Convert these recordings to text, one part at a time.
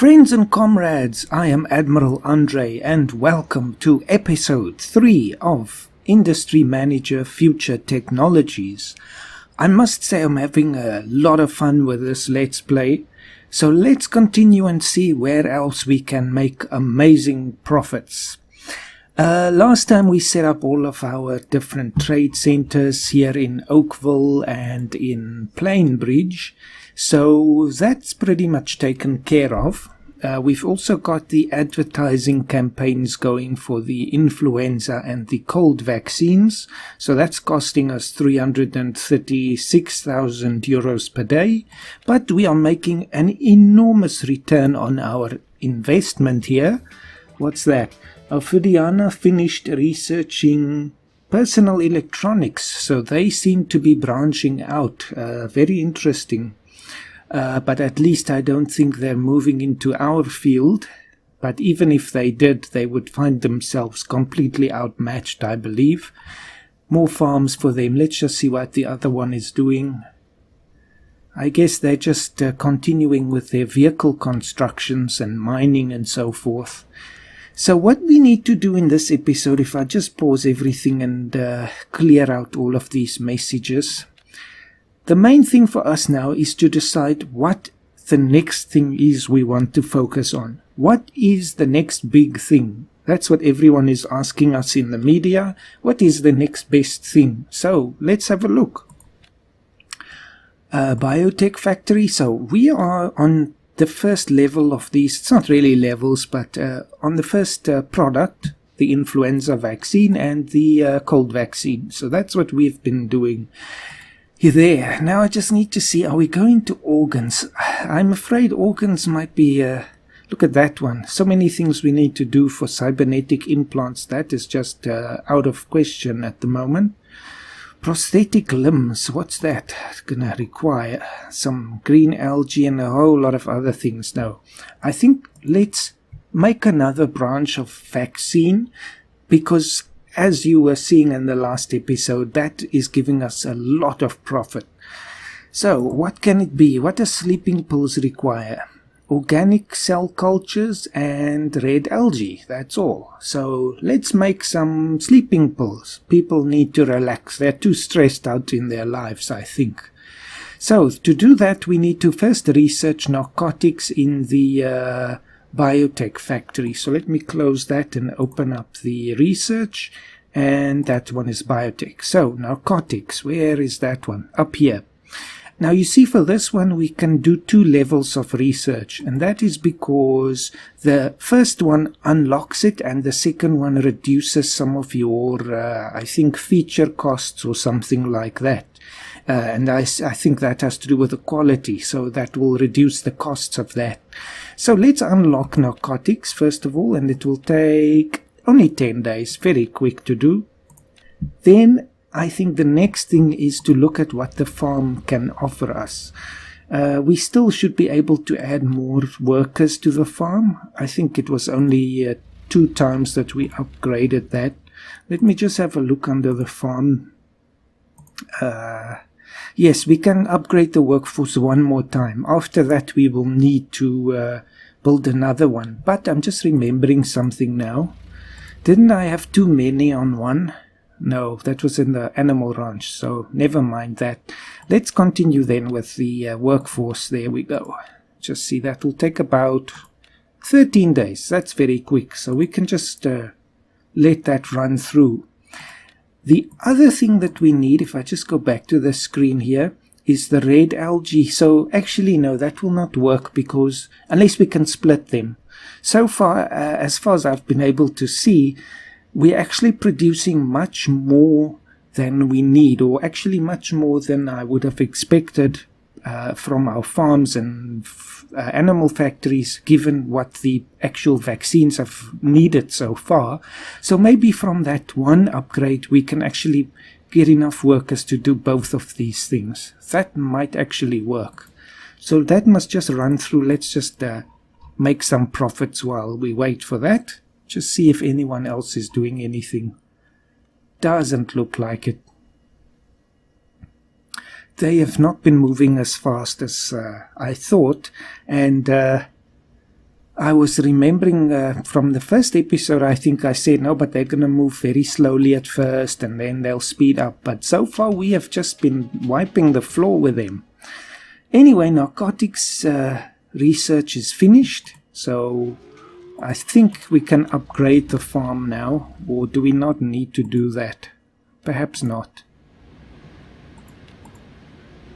Friends and comrades, I am Admiral Andre and welcome to episode 3 of Industry Manager Future Technologies. I must say I'm having a lot of fun with this Let's Play, so let's continue and see where else we can make amazing profits. Last time we set up all of our different trade centers here in Oakville and in Plainbridge, so that's pretty much taken care of. We've also got the advertising campaigns going for the influenza and the cold vaccines, so that's costing us 336,000 euros per day, but we are making an enormous return on our investment here. What's that? Fidiana finished researching personal electronics, so they seem to be branching out. Very interesting. But at least I don't think they're moving into our field. But even if they did, they would find themselves completely outmatched, I believe. More farms for them. Let's just see what the other one is doing. I guess they're just continuing with their vehicle constructions and mining and so forth. So what we need to do in this episode, if I just pause everything and clear out all of these messages, the main thing for us now is to decide what the next thing is we want to focus on. What is the next big thing? That's what everyone is asking us in the media. What is the next best thing? So let's have a look. Biotech factory. So we are on the first level of these. It's not really levels, but on the first product, the influenza vaccine and the cold vaccine. So that's what we've been doing. There. Now I just need to see, are we going to organs? I'm afraid organs might be, look at that one. So many things we need to do for cybernetic implants. That is just out of question at the moment. Prosthetic limbs, what's that? It's gonna require some green algae and a whole lot of other things. No, I think let's make another branch of vaccine, because as you were seeing in the last episode, that is giving us a lot of profit. So, what can it be? What does sleeping pills require? Organic cell cultures and red algae, that's all. So, let's make some sleeping pills. People need to relax. They're too stressed out in their lives, I think. So, to do that, we need to first research narcotics in the biotech factory. So let me close that and open up the research, and that one is biotech. So narcotics, where is that one? Up here. Now you see, for this one we can do 2 levels of research, and that is because the first one unlocks it and the second one reduces some of your I think feature costs or something like that. And I think that has to do with the quality, so that will reduce the costs of that. So let's unlock narcotics first of all, and it will take only 10 days, very quick to do. Then I think the next thing is to look at what the farm can offer us. We still should be able to add more workers to the farm. I think it was only 2 times that we upgraded that. Let me just have a look under the farm. Yes, we can upgrade the workforce 1 more time. After that, we will need to build another one. But I'm just remembering something now. Didn't I have too many on one? No, that was in the animal ranch, so never mind that. Let's continue then with the workforce. There we go. Just see, that will take about 13 days. That's very quick, so we can just let that run through. The other thing that we need, if I just go back to the screen here, is the red algae. So actually, no, that will not work, because unless we can split them. So far, as far as I've been able to see, we're actually producing much more than we need, or actually much more than I would have expected from our farms and animal factories, given what the actual vaccines have needed so far. So maybe from that one upgrade we can actually get enough workers to do both of these things. That might actually work. So that must just run through. Let's just make some profits while we wait for that. Just see if anyone else is doing anything. Doesn't look like it. They have not been moving as fast as I thought, and I was remembering from the first episode, I think I said, no, but they're going to move very slowly at first and then they'll speed up. But so far we have just been wiping the floor with them. Anyway, narcotics research is finished. So I think we can upgrade the farm now. Or do we not need to do that? Perhaps not.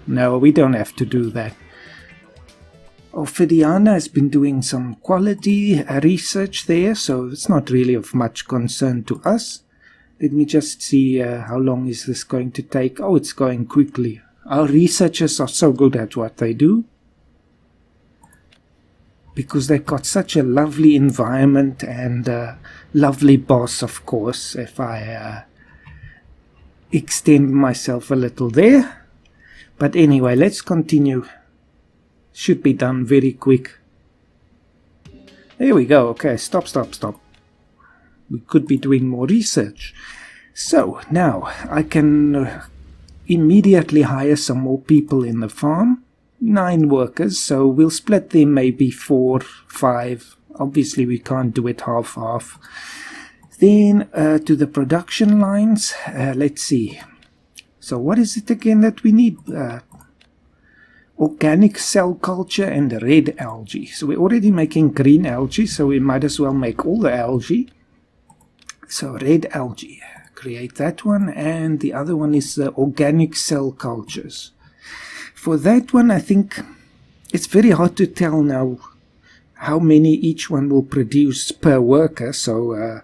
No, we don't have to do that. Ophidiana has been doing some quality research there, so it's not really of much concern to us. Let me just see how long is this going to take. Oh, it's going quickly. Our researchers are so good at what they do, because they've got such a lovely environment and a lovely boss, of course, if I extend myself a little there. But anyway, let's continue. Should be done very quick. There we go. Okay, stop. We could be doing more research. So now I can immediately hire some more people in the farm. 9 workers, so we'll split them maybe 4, 5. Obviously we can't do it half. Then to the production lines. Let's see. So what is it again that we need? Organic cell culture and red algae. So we're already making green algae, so we might as well make all the algae. So red algae, create that one, and the other one is the organic cell cultures. For that one, I think it's very hard to tell now how many each one will produce per worker, so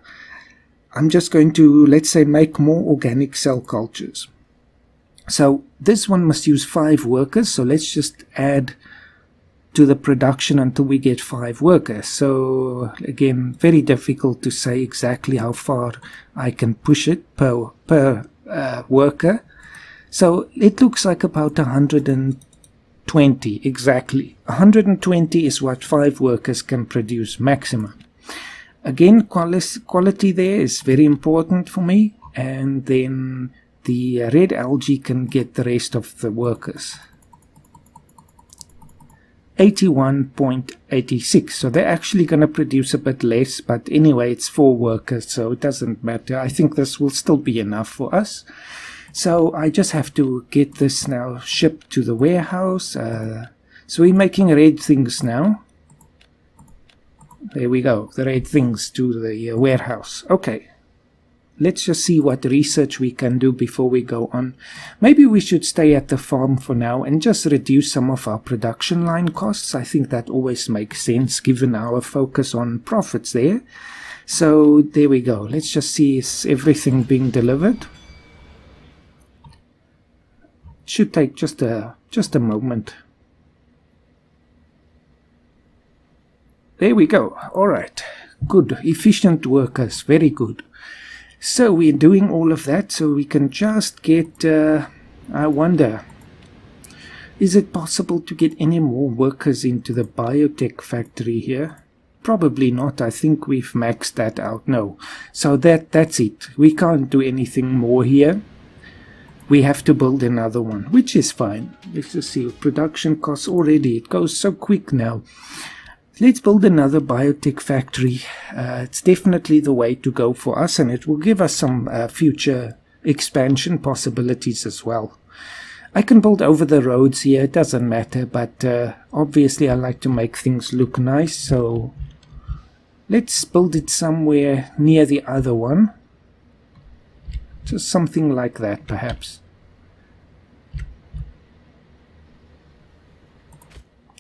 I'm just going to, let's say, make more organic cell cultures. So this one must use 5 workers, so let's just add to the production until we get 5 workers. So again, very difficult to say exactly how far I can push it per worker. So it looks like about 120 exactly. 120 is what 5 workers can produce maximum. Again, quality there is very important for me, and then the red algae can get the rest of the workers. 81.86. So they're actually going to produce a bit less, but anyway, it's 4 workers, so it doesn't matter. I think this will still be enough for us. So I just have to get this now shipped to the warehouse. So we're making red things now. There we go, the red things to the warehouse. Okay. Let's just see what research we can do before we go on. Maybe we should stay at the farm for now and just reduce some of our production line costs. I think that always makes sense given our focus on profits there. So there we go. Let's just see, is everything being delivered? It should take just a moment. There we go. All right. Good. Efficient workers. Very good. So we're doing all of that so we can just get, I wonder, is it possible to get any more workers into the biotech factory here? Probably not. I think we've maxed that out. No. So that's it. We can't do anything more here. We have to build another one, which is fine. Let's just see. Production costs already. It goes so quick now. Let's build another biotech factory. It's definitely the way to go for us, and it will give us some future expansion possibilities as well. I can build over the roads here, it doesn't matter, but obviously I like to make things look nice, so let's build it somewhere near the other one. Just something like that, perhaps.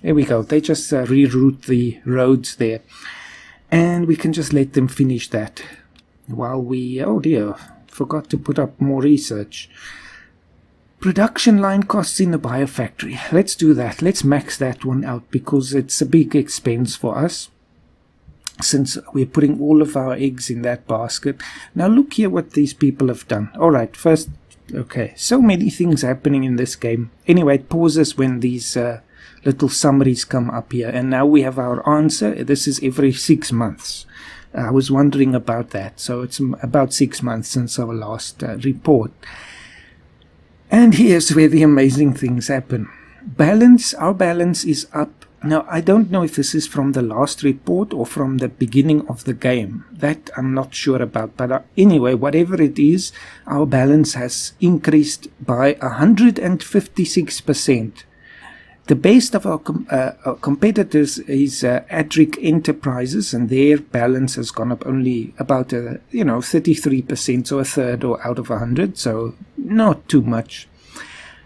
There we go. They just reroute the roads there. And we can just let them finish that. While we... Oh dear. Forgot to put up more research. Production line costs in the biofactory. Let's do that. Let's max that one out because it's a big expense for us. Since we're putting all of our eggs in that basket. Now look here what these people have done. Alright, first... Okay, so many things happening in this game. Anyway, it pauses when these... little summaries come up here, and now we have our answer. This is every 6 months. I was wondering about that, so it's about 6 months since our last report. And here's where the amazing things happen. Balance, our balance is up Now, I don't know if this is from the last report or from the beginning of the game. That I'm not sure about. But anyway, whatever it is, our balance has increased by 156%. The best of our competitors is Adric Enterprises, and their balance has gone up only about 33%, so a third or out of 100, so not too much.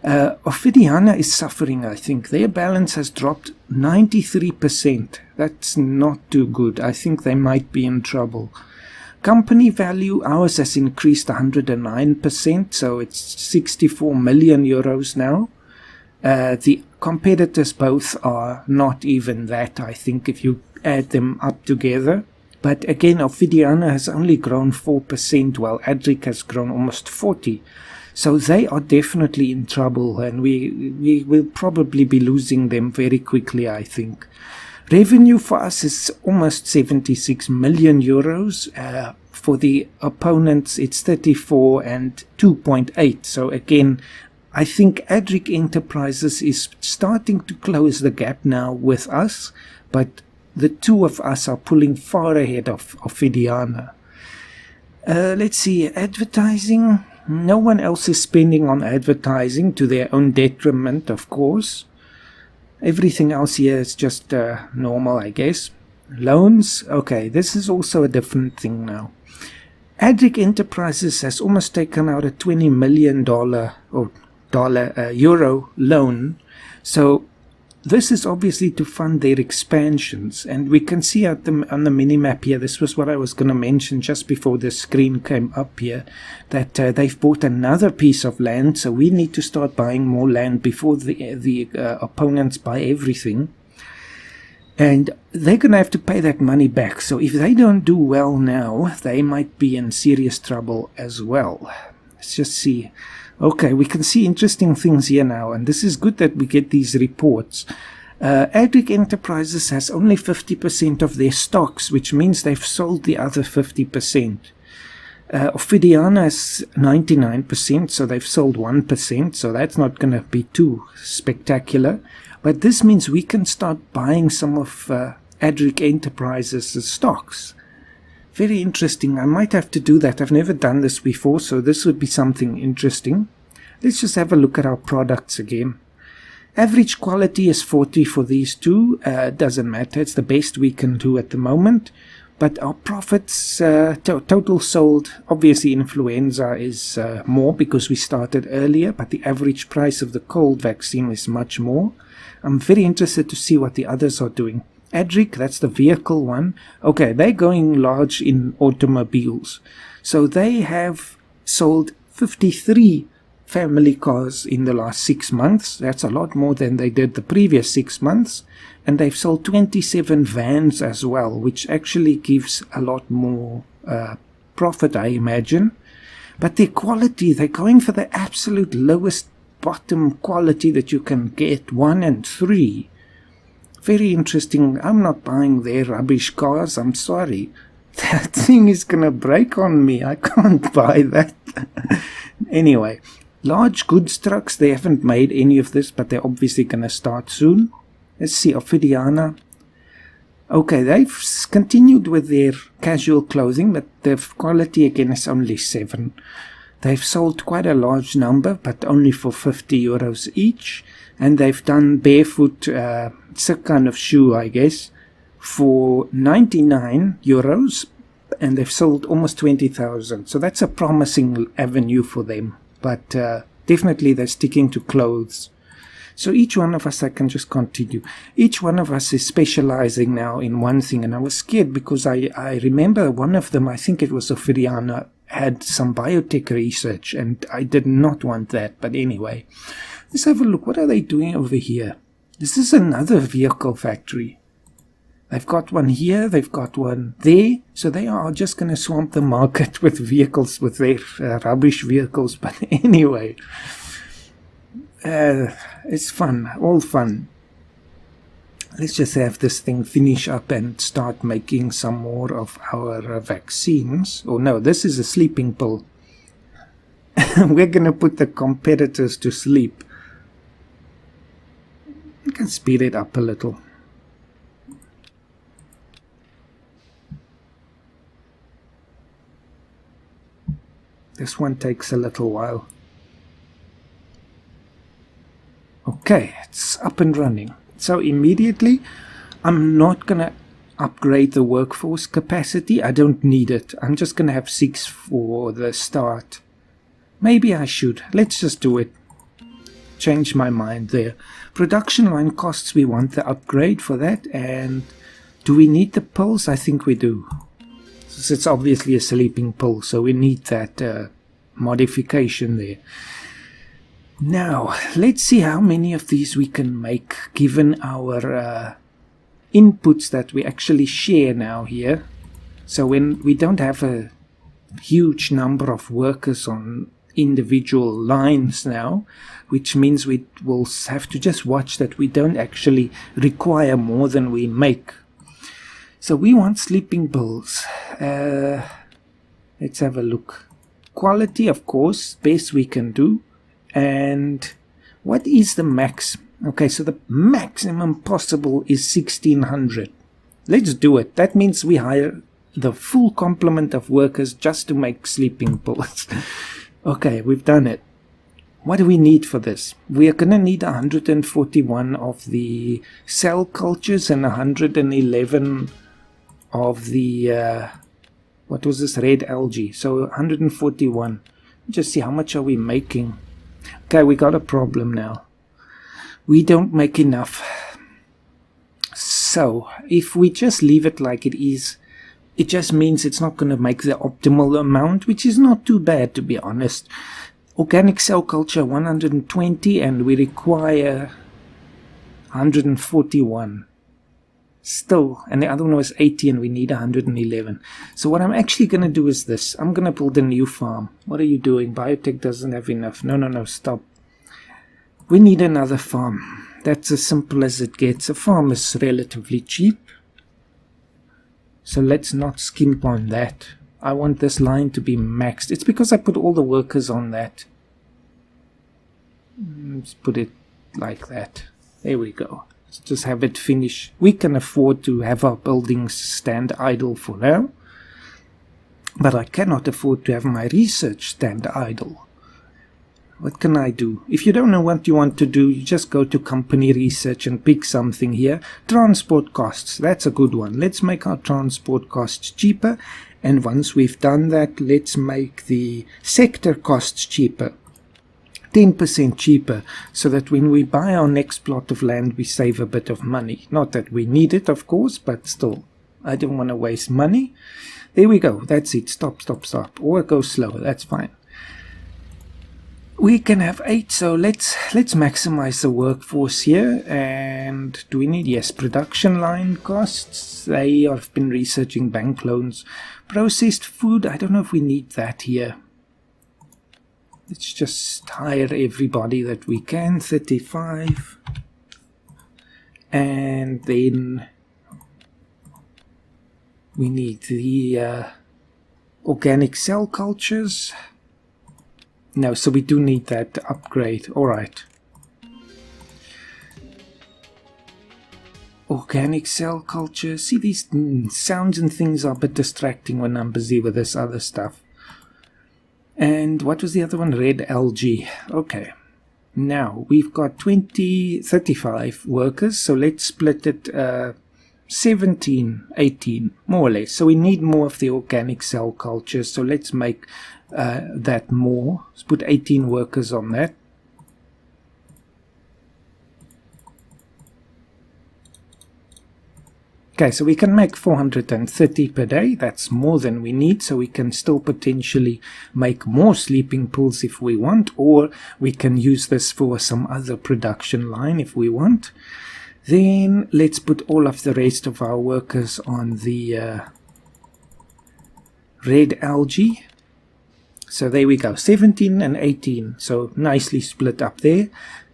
Ophidiana is suffering, I think. Their balance has dropped 93%. That's not too good. I think they might be in trouble. Company value, ours has increased 109%, so it's 64 million euros now. The competitors both are not even that, I think, if you add them up together. But again, Ophidiana has only grown 4%, while Adric has grown almost 40%. So they are definitely in trouble, and we will probably be losing them very quickly, I think. Revenue for us is almost 76 million euros. For the opponents, it's 34 and 2.8. So again, I think Adric Enterprises is starting to close the gap now with us, but the two of us are pulling far ahead of Ophidiana. Let's see, advertising. No one else is spending on advertising, to their own detriment, of course. Everything else here is just normal, I guess. Loans. Okay, this is also a different thing now. Adric Enterprises has almost taken out a $20 million euro loan. So this is obviously to fund their expansions, and we can see on the mini-map here, this was what I was going to mention just before the screen came up here, that they've bought another piece of land, so we need to start buying more land before the opponents buy everything. And they're going to have to pay that money back, so if they don't do well now, they might be in serious trouble as well. Let's just see. Okay, we can see interesting things here now, and this is good that we get these reports. Adric Enterprises has only 50% of their stocks, which means they've sold the other 50%. Ophidiana has 99%, so they've sold 1%, so that's not going to be too spectacular. But this means we can start buying some of Adric Enterprises' stocks. Very interesting. I might have to do that. I've never done this before, so this would be something interesting. Let's just have a look at our products again. Average quality is 40 for these two. Doesn't matter. It's the best we can do at the moment. But our profits, total sold, obviously influenza is more because we started earlier, but the average price of the cold vaccine is much more. I'm very interested to see what the others are doing. Adric, that's the vehicle one. Okay, they're going large in automobiles. So they have sold 53 family cars in the last 6 months. That's a lot more than they did the previous 6 months. And they've sold 27 vans as well, which actually gives a lot more profit, I imagine. But their quality, they're going for the absolute lowest bottom quality that you can get, 1 and 3. Very interesting. I'm not buying their rubbish cars. I'm sorry. That thing is going to break on me. I can't buy that. Anyway, large goods trucks. They haven't made any of this, but they're obviously going to start soon. Let's see, Ophidiana. Okay, they've continued with their casual clothing, but the quality again is only 7. They've sold quite a large number, but only for 50 euros each. And they've done barefoot, it's a kind of shoe, I guess, for 99 euros. And they've sold almost 20,000. So that's a promising avenue for them. But definitely they're sticking to clothes. So each one of us, I can just continue. Each one of us is specializing now in one thing. And I was scared because I remember one of them, I think it was Ophidiana, had some biotech research. And I did not want that. But anyway. Let's have a look. What are they doing over here? This is another vehicle factory. They've got one here. They've got one there. So they are just going to swamp the market with vehicles, with their rubbish vehicles. But anyway, it's fun. All fun. Let's just have this thing finish up and start making some more of our vaccines. Oh no, this is a sleeping pill. We're going to put the competitors to sleep. You can speed it up a little. This one takes a little while. Okay, it's up and running. So immediately, I'm not going to upgrade the workforce capacity. I don't need it. I'm just going to have 6 for the start. Maybe I should. Let's just do it. Change my mind there. Production line costs, we want the upgrade for that. And do we need the pills? I think we do. It's obviously a sleeping pill, so we need that modification there. Now, let's see how many of these we can make given our inputs that we actually share now here. So when we don't have a huge number of workers on individual lines now, which means we will have to just watch that we don't actually require more than we make. So we want sleeping pills. Let's have a look. Quality, of course, best we can do. And what is the max? Okay, so the maximum possible is 1600. Let's do it. That means we hire the full complement of workers just to make sleeping pills. Okay, we've done it. What do we need for this? We are going to need 141 of the cell cultures and 111 of the, what was this, red algae. So 141. Just see how much are we making. Okay, we got a problem now. We don't make enough. So if we just leave it like it is, it just means it's not going to make the optimal amount, which is not too bad, to be honest. Organic cell culture 120 and we require 141. Still, and the other one was 80 and we need 111. So what I'm actually going to do is this. I'm going to build a new farm. What are you doing? Biotech doesn't have enough. No, stop. We need another farm. That's as simple as it gets. A farm is relatively cheap. So let's not skimp on that. I want this line to be maxed. It's because I put all the workers on that. Let's put it like that. There we go. Let's just have it finish. We can afford to have our buildings stand idle for now. But I cannot afford to have my research stand idle. What can I do? If you don't know what you want to do, you just go to company research and pick something here. Transport costs, that's a good one. Let's make our transport costs cheaper. And once we've done that, let's make the sector costs cheaper. 10% cheaper, so that when we buy our next plot of land, we save a bit of money. Not that we need it, of course, but still, I don't want to waste money. There we go. That's it. Stop. Or go slower. That's fine. We can have 8, so let's maximize the workforce here. And do we need, yes, production line costs. They have been researching bank loans. Processed food, I don't know if we need that here. Let's just hire everybody that we can, 35. And then we need the organic cell cultures. No, so we do need that upgrade. Alright. Organic cell culture. See, these sounds and things are a bit distracting when I'm busy with this other stuff. And what was the other one? Red algae. Okay. Now, we've got 35 workers, so let's split it 17, 18, more or less. So we need more of the organic cell culture, so let's make that more. Let's put 18 workers on that. Okay, so we can make 430 per day. That's more than we need, so we can still potentially make more sleeping pools if we want, or we can use this for some other production line if we want. Then let's put all of the rest of our workers on the red algae. So there we go, 17 and 18, so nicely split up there.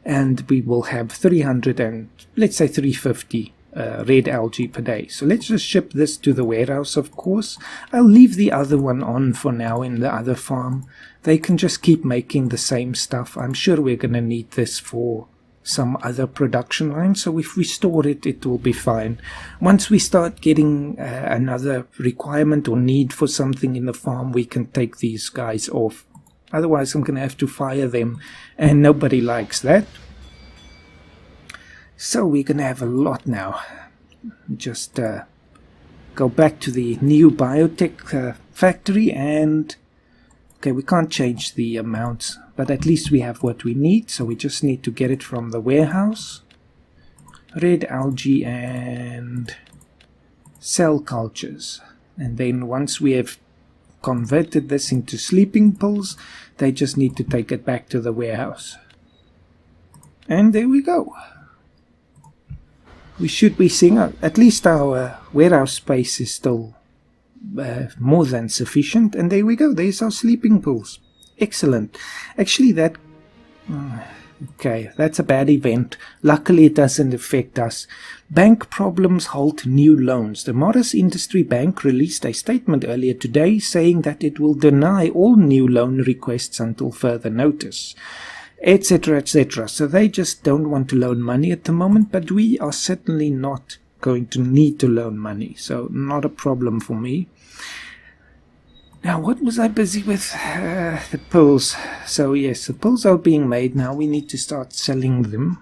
And we will have 300 and let's say 350 red algae per day. So let's just ship this to the warehouse, of course. I'll leave the other one on for now in the other farm. They can just keep making the same stuff. I'm sure we're going to need this for some other production line, so if we store it, it will be fine. Once we start getting another requirement or need for something in the farm, we can take these guys off. Otherwise, I'm going to have to fire them, and nobody likes that. So we're going to have a lot now. Just go back to the new biotech factory, and okay, we can't change the amounts, but at least we have what we need. So we just need to get it from the warehouse. Red algae and cell cultures. And then once we have converted this into sleeping pills, they just need to take it back to the warehouse. And there we go. We should be seeing, at least our warehouse space is still more than sufficient. And there we go, there's our sleeping pills. Excellent. Actually, that... okay, that's a bad event. Luckily, it doesn't affect us. Bank problems halt new loans. The Morris Industry Bank released a statement earlier today saying that it will deny all new loan requests until further notice, etc., etc. So they just don't want to loan money at the moment, but we are certainly not going to need to loan money, so not a problem for me. Now, what was I busy with? The pills. So yes, the pills are being made now. We need to start selling them.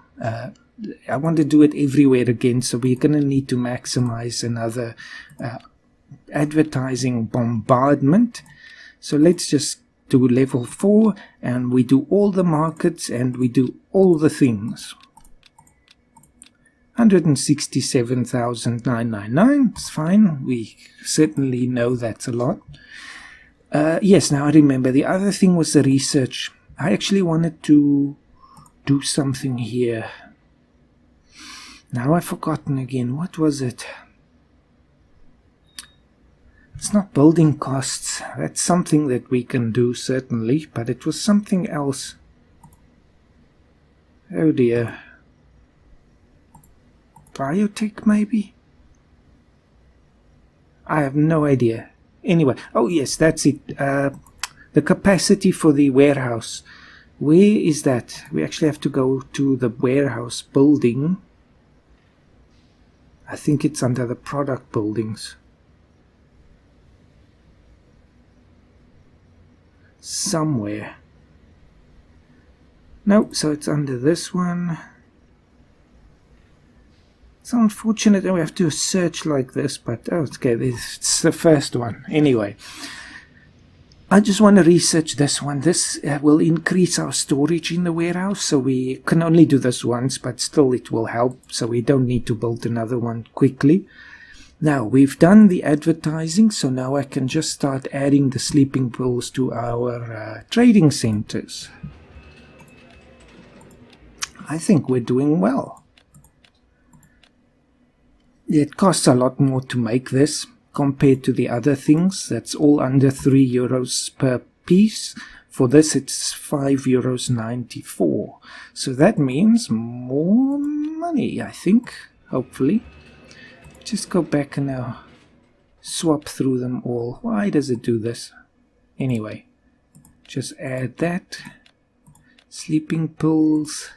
I want to do it everywhere again, so we're going to need to maximize another advertising bombardment. So let's just do level 4, and we do all the markets, and we do all the things. 167,999. It's fine. We certainly know that's a lot. Yes, now I remember. The other thing was the research. I actually wanted to do something here. Now I've forgotten again. What was it? It's not building costs. That's something that we can do, certainly. But it was something else. Oh dear. Biotech, maybe? I have no idea. Anyway, oh yes, that's it. The capacity for the warehouse. Where is that? We actually have to go to the warehouse building. I think it's under the product buildings. Somewhere. No, so it's under this one. It's unfortunate that we have to search like this, but oh, okay, it's the first one. Anyway, I just want to research this one. This will increase our storage in the warehouse, so we can only do this once, but still it will help, so we don't need to build another one quickly. Now, we've done the advertising, so now I can just start adding the sleeping pills to our trading centers. I think we're doing well. It costs a lot more to make this compared to the other things. That's all under €3 per piece. For this, it's €5.94. So that means more money, I think, hopefully. Just go back and now swap through them all. Why does it do this? Anyway, just add that. Sleeping pills.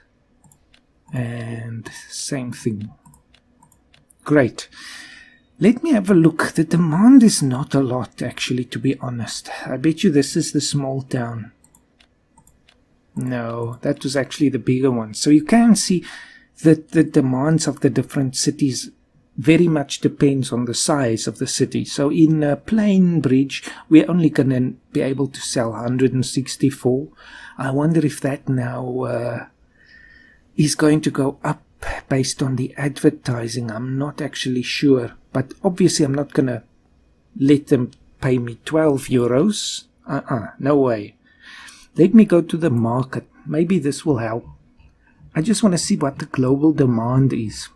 And same thing. Great. Let me have a look. The demand is not a lot, actually, to be honest. I bet you this is the small town. No, that was actually the bigger one. So you can see that the demands of the different cities very much depends on the size of the city. So in Plain Bridge, we're only going to be able to sell 164. I wonder if that now is going to go up based on the advertising. I'm not actually sure. But obviously I'm not going to let them pay me €12. No way. Let me go to the market. Maybe this will help. I just want to see what the global demand is.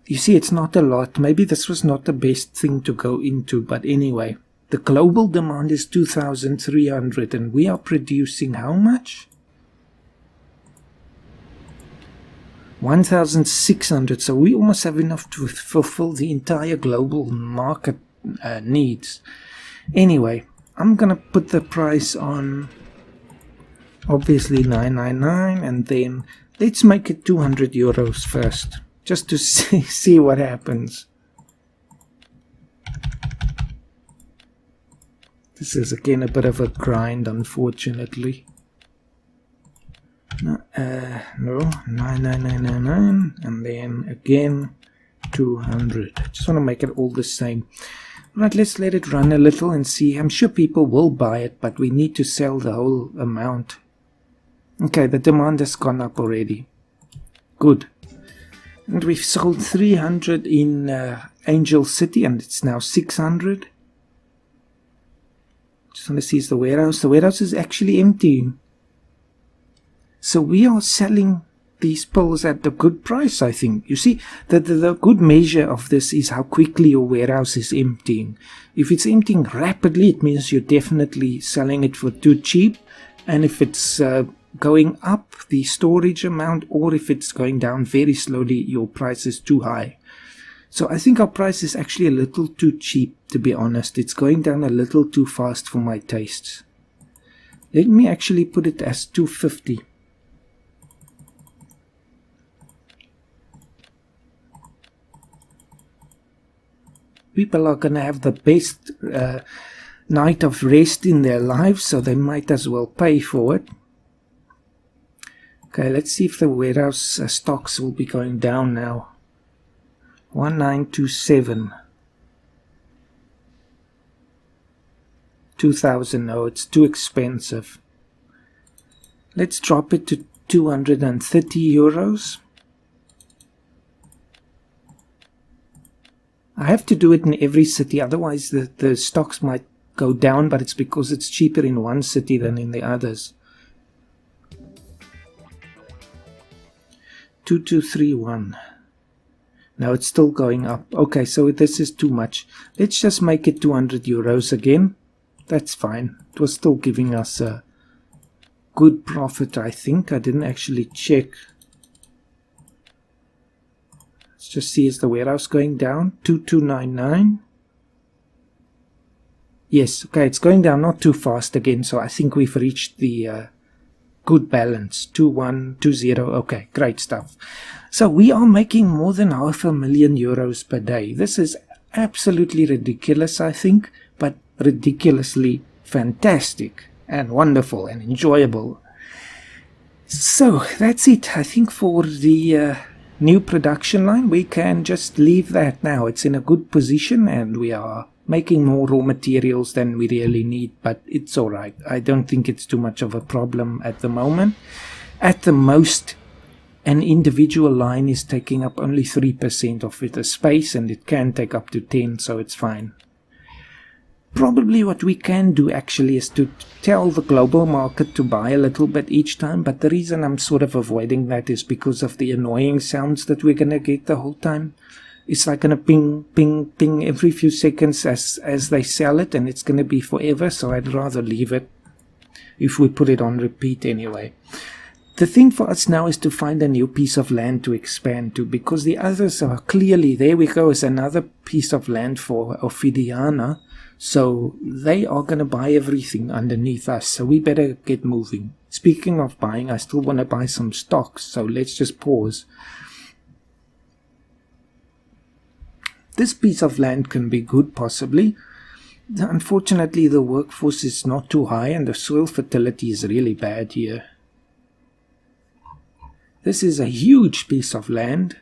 You see, it's not a lot. Maybe this was not the best thing to go into. But anyway, the global demand is 2,300. And we are producing how much? 1,600, so we almost have enough to fulfill the entire global market needs. Anyway, I'm gonna put the price on obviously 999, and then let's make it €200 first, just to see what happens. This is again a bit of a grind, unfortunately. No, 99999, and then again 200. Just want to make it all the same. Right, let's let it run a little and see. I'm sure people will buy it, but we need to sell the whole amount. Okay, the demand has gone up already. Good. And we've sold 300 in Angel City, and it's now 600. Just want to see, is the warehouse. The warehouse is actually empty. So we are selling these pills at a good price, I think. You see, the good measure of this is how quickly your warehouse is emptying. If it's emptying rapidly, it means you're definitely selling it for too cheap. And if it's going up, the storage amount, or if it's going down very slowly, your price is too high. So I think our price is actually a little too cheap, to be honest. It's going down a little too fast for my tastes. Let me actually put it as 250. People are going to have the best night of rest in their lives, so they might as well pay for it. Okay, let's see if the warehouse stocks will be going down now. 1927. 2000. No, it's too expensive. Let's drop it to 230 euros. I have to do it in every city, otherwise the stocks might go down, but it's because it's cheaper in one city than in the others. 2231. Now it's still going up. Okay, so this is too much. Let's just make it 200 euros again. That's fine. It was still giving us a good profit, I think. I didn't actually check. Let's just see, is the warehouse going down? 2299. Yes, okay, it's going down not too fast again, so I think we've reached the good balance. 2120. Okay, great stuff. So we are making more than 500,000 euros per day. This is absolutely ridiculous, I think, but ridiculously fantastic and wonderful and enjoyable. So that's it. I think for the new production line, we can just leave that now. It's in a good position and we are making more raw materials than we really need, but it's all right. I don't think it's too much of a problem at the moment. At the most, an individual line is taking up only 3% of the space, and it can take up to 10, so it's fine. Probably what we can do actually is to tell the global market to buy a little bit each time, but the reason I'm sort of avoiding that is because of the annoying sounds that we're going to get the whole time. It's like going to ping, ping, ping every few seconds as they sell it, and it's going to be forever, so I'd rather leave it if we put it on repeat anyway. The thing for us now is to find a new piece of land to expand to, because the others are clearly, there we go, is another piece of land for Ophidiana, so they are going to buy everything underneath us, so we better get moving. Speaking of buying, I still want to buy some stocks, so let's just pause. This piece of land can be good, possibly. Unfortunately, the workforce is not too high and the soil fertility is really bad here. This is a huge piece of land.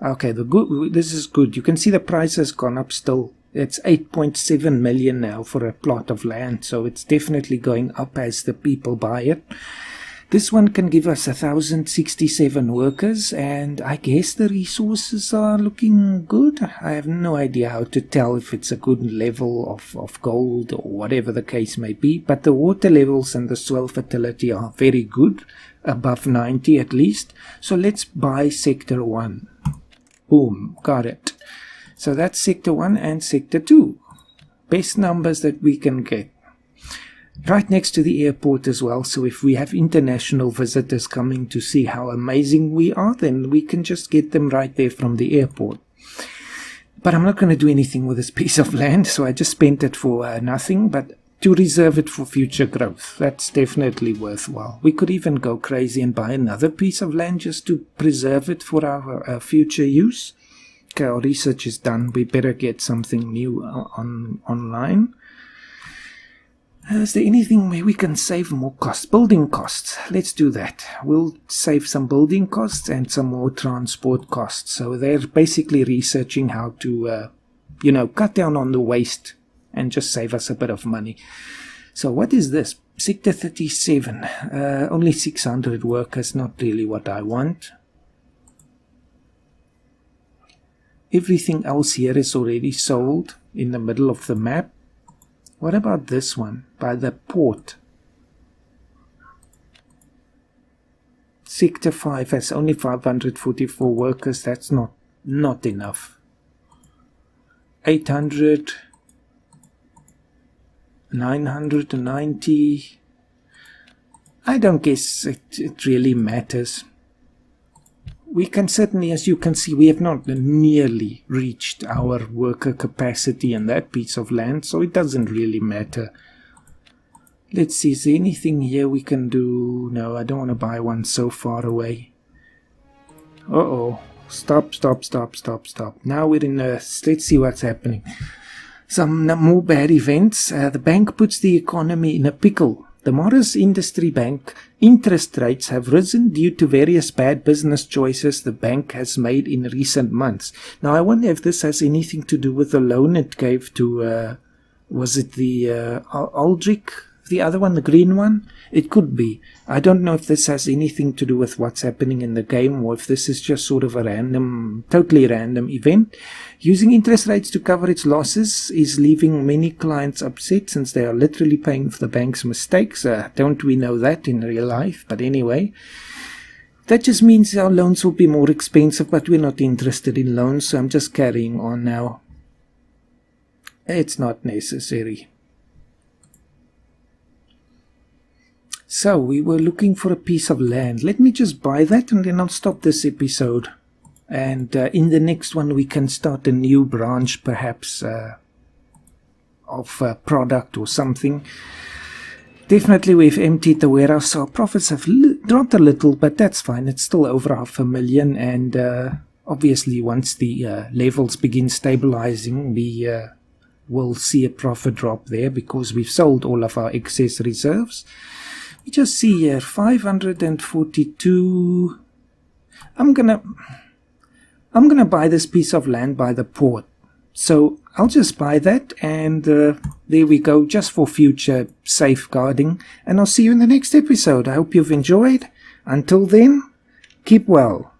Okay, this is good. You can see the price has gone up still. It's 8.7 million now for a plot of land, so it's definitely going up as the people buy it. This one can give us 1,067 workers, and I guess the resources are looking good. I have no idea how to tell if it's a good level of gold or whatever the case may be, but the water levels and the soil fertility are very good, above 90 at least. So let's buy sector 1. Boom, got it. So that's sector 1 and sector 2. Best numbers that we can get. Right next to the airport as well, so if we have international visitors coming to see how amazing we are, then we can just get them right there from the airport. But I'm not going to do anything with this piece of land, so I just spent it for nothing, but to reserve it for future growth. That's definitely worthwhile. We could even go crazy and buy another piece of land just to preserve it for our future use. Okay, our research is done. We better get something new online. Is there anything where we can save more costs? Building costs. Let's do that. We'll save some building costs and some more transport costs. So they're basically researching how to, cut down on the waste and just save us a bit of money. So what is this? Sector 37. Only 600 workers. Not really what I want. Everything else here is already sold in the middle of the map. What about this one, by the port? Sector 5 has only 544 workers. That's not enough. 800, 990. I don't guess it really matters. We can certainly, as you can see, we have not nearly reached our worker capacity in that piece of land, so it doesn't really matter. Let's see, is there anything here we can do? No, I don't want to buy one so far away. Uh-oh. Stop. Now we're in Earth. Let's see what's happening. Some more bad events. The bank puts the economy in a pickle. The Morris Industry Bank interest rates have risen due to various bad business choices the bank has made in recent months. Now, I wonder if this has anything to do with the loan it gave to, was it the Aldrich, the other one, the green one? It could be. I don't know if this has anything to do with what's happening in the game or if this is just sort of a totally random event. Using interest rates to cover its losses is leaving many clients upset since they are literally paying for the bank's mistakes. Don't we know that in real life? But anyway, that just means our loans will be more expensive, but we're not interested in loans, so I'm just carrying on now. It's not necessary. So, we were looking for a piece of land. Let me just buy that and then I'll stop this episode. And in the next one we can start a new branch perhaps of product or something. Definitely we've emptied the warehouse, so our profits have dropped a little, but that's fine. It's still over 500,000 and obviously once the levels begin stabilizing, we will see a profit drop there because we've sold all of our excess reserves. You just see here 542. I'm gonna buy this piece of land by the port, so I'll just buy that, and there we go, just for future safeguarding. And I'll see you in the next episode. I hope you've enjoyed. Until then, keep well.